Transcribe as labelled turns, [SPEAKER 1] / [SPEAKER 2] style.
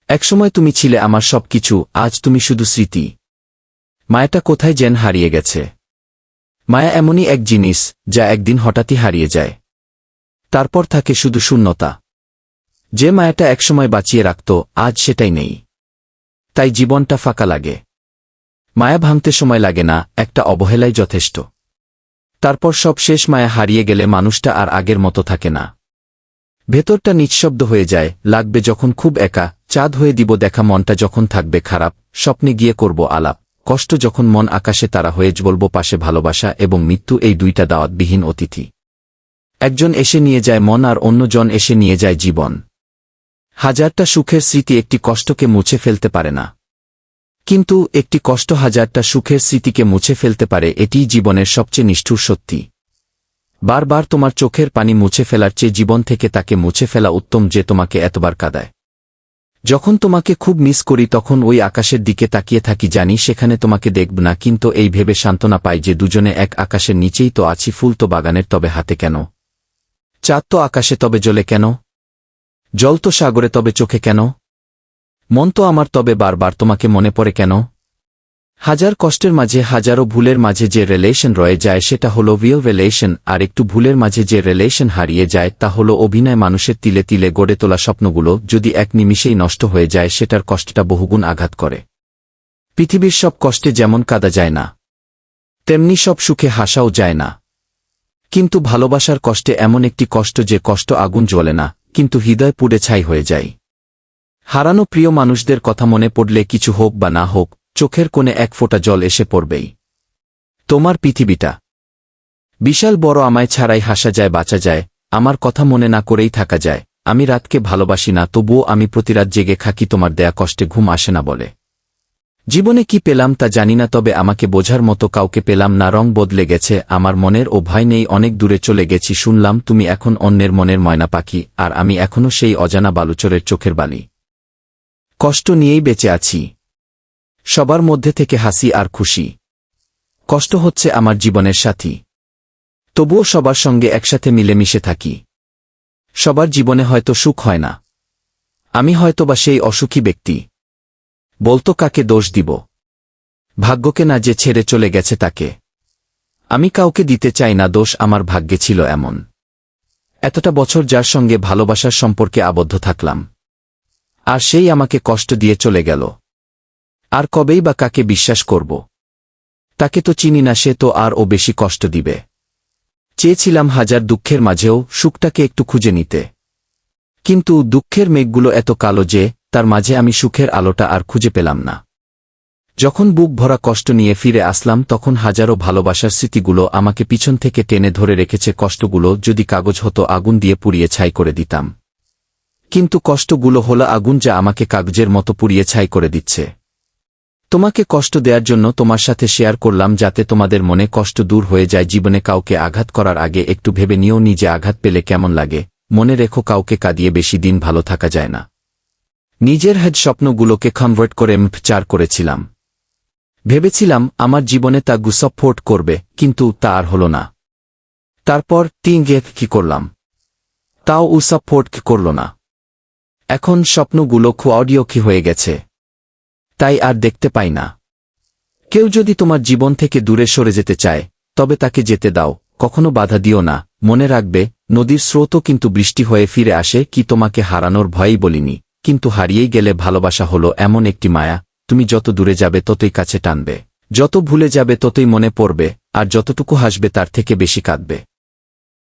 [SPEAKER 1] একসময় তুমি ছিলে আমার সবকিছু, আজ তুমি শুধু স্মৃতি। মায়াটা কোথায় যেন হারিয়ে গেছে। মায়া এমনই এক জিনিস যা একদিন হঠাৎই হারিয়ে যায়। তারপর থাকে শুধু শূন্যতা। যে মায়াটা একসময় বাঁচিয়ে রাখত, আজ সেটাই নেই। তাই জীবনটা ফাঁকা লাগে। মায়া ভাঙতে সময় লাগে না, একটা অবহেলাই যথেষ্ট। তারপর সব শেষ, মায়া হারিয়ে গেলে মানুষটা আর আগের মতো থাকে না। ভেতরটা নিঃশব্দ হয়ে যায়, লাগবে যখন খুব একা, চাঁদ হয়ে দিব দেখা মনটা যখন থাকবে খারাপ, স্বপ্নে গিয়ে করব আলাপ, কষ্ট যখন মন আকাশে তারা হয়ে জ্বলব পাশে ভালোবাসা এবং মৃত্যু এই দুইটা দাওয়াতবিহীন অতিথি। একজন এসে নিয়ে যায় মন আর অন্যজন এসে নিয়ে যায় জীবন। হাজারটা সুখের স্মৃতি একটি কষ্টকে মুছে ফেলতে পারে না, কিন্তু একটি কষ্ট হাজারটা সুখের স্মৃতিকে মুছে ফেলতে পারে, এটিই জীবনের সবচেয়ে নিষ্ঠুর সত্যি। বারবার তোমার চোখের পানি মুছে ফেলার চেয়ে জীবন থেকে তাকে মুছে ফেলা উত্তম, যে তোমাকে এতবার কাঁদায়। যখন তোমাকে খুব মিস করি তখন ওই আকাশের দিকে তাকিয়ে থাকি, জানি সেখানে তোমাকে দেখব না, কিন্তু এই ভেবে সান্ত্বনা পাই যে দুজনে এক আকাশের নিচেই তো আছি। ফুল তো বাগানের, তবে হাতে কেন? চাঁদ তো আকাশে, তবে জ্বলে কেন? জল তো সাগরে, তবে চোখে কেন? মন তো আমার, তবে বারবার তোমাকে মনে পড়ে কেন? হাজার কষ্টের মাঝে, হাজারো ভুলের মাঝে যে রিলেশন রয়ে যায় সেটা হলো রিয়েল রিলেশন, আর একটু ভুলের মাঝে যে রিলেশন হারিয়ে যায় তা হলো অভিনয়। মানুষের তিলে তিলে গড়ে তোলা স্বপ্নগুলো যদি এক নিমিষেই নষ্ট হয়ে যায়, সেটার কষ্টটা বহুগুণ আঘাত করে। পৃথিবীর সব কষ্টে যেমন কাঁদা যায় না, তেমনি সব সুখে হাসাও যায় না। কিন্তু ভালোবাসার কষ্টে এমন একটি কষ্ট, যে কষ্ট আগুন জ্বলে না, কিন্তু হৃদয় পুড়ে ছাই হয়ে যায়। হারানো প্রিয় মানুষদের কথা মনে পড়লে, কিছু হোক বা না হোক, চোখের কোণে এক ফোঁটা জল এসে পড়বেই। তোমার পৃথিবীটা বিশাল বড়, আমায় ছাড়াই হাসা যায়, বাঁচা যায়, আমার কথা মনে না করেই থাকা যায়। আমি রাতকে ভালোবাসি না, তবুও আমি প্রতিরাত জেগে থাকি তোমার দেয়া কষ্টে ঘুম আসে না বলে। জীবনে কি পেলাম তা জানি না, তবে আমাকে বোঝার মতো কাউকে পেলাম না। রং বদলে গেছে আমার মনের, ও ভয় নেই, অনেক দূরে চলে গেছি। শুনলাম তুমি এখন অন্যের মনের ময়না পাখি, আর আমি এখনো সেই অজানা বালুচরের চোখের বালি। কষ্ট নিয়েই বেঁচে আছি, সবার মধ্যে থেকে হাসি আর খুশি। কষ্ট হচ্ছে আমার জীবনের সাথী, তবুও সবার সঙ্গে একসাথে মিলেমিশে থাকি। সবার জীবনে হয়তো সুখ হয় না, আমি হয়তোবা সেই অসুখী ব্যক্তি। বলতো কাকে দোষ দিব? ভাগ্যকে না, যে ছেড়ে চলে গেছে তাকে। আমি কাউকে দিতে চাই না দোষ, আমার ভাগ্যে ছিল এমন। এতটা বছর যার সঙ্গে ভালোবাসার সম্পর্কে আবদ্ধ থাকলাম, আর সেই আমাকে কষ্ট দিয়ে চলে গেল। আর কবেই বা কাকে বিশ্বাস করব? তাকে তো চিনি না, সে তো আরও বেশি কষ্ট দিবে। চেয়েছিলাম হাজার দুঃখের মাঝেও সুখটাকে একটু খুঁজে নিতে, কিন্তু দুঃখের মেঘগুলো এত কালো যে তার মাঝে আমি সুখের আলোটা আর খুঁজে পেলাম না। যখন বুক ভরা কষ্ট নিয়ে ফিরে আসলাম, তখন হাজারো ভালোবাসার স্মৃতিগুলো আমাকে পিছন থেকে টেনে ধরে রেখেছে। কষ্টগুলো যদি কাগজ হতো, আগুন দিয়ে পুড়িয়ে ছাই করে দিতাম, কিন্তু কষ্টগুলো হলো আগুন, যা আমাকে কাগজের মতো পুড়িয়ে ছাই করে দিচ্ছে। তোমাকে কষ্ট দেওয়ার জন্য তোমার সাথে শেয়ার করলাম, যাতে তোমাদের মনে কষ্ট দূর হয়ে যায়। জীবনে কাউকে আঘাত করার আগে একটু ভেবে নিও, নিজে আঘাত পেলে কেমন লাগে। মনে রেখো, কাউকে কাঁদিয়ে বেশি দিন ভালো থাকা যায় না। নিজের হেড স্বপ্নগুলোকে কনভার্ট করে চার করেছিলাম। ভেবেছিলাম আমার জীবনে তা গুসাপোর্ট করবে, কিন্তু তা আর হল না। তারপর কি করলাম, তাও সাপোর্ট করল না। এখন স্বপ্নগুলো অডিওকি হয়ে গেছে, তাই আর দেখতে পাই না। কেউ যদি তোমার জীবন থেকে দূরে সরে যেতে চায়, তবে তাকে যেতে দাও, কখনো বাধা দিও না। মনে রাখবে, নদীর স্রোতও কিন্তু বৃষ্টি হয়ে ফিরে আসে। কি তোমাকে হারানোর ভয়ই বলিনি, কিন্তু হারিয়েই গেলে ভালোবাসা হলো এমন একটি মায়া, তুমি যত দূরে যাবে ততই কাছে টানবে, যত ভুলে যাবে ততই মনে পড়বে, আর যতটুকু হাসবে তার থেকে বেশি কাঁদবে।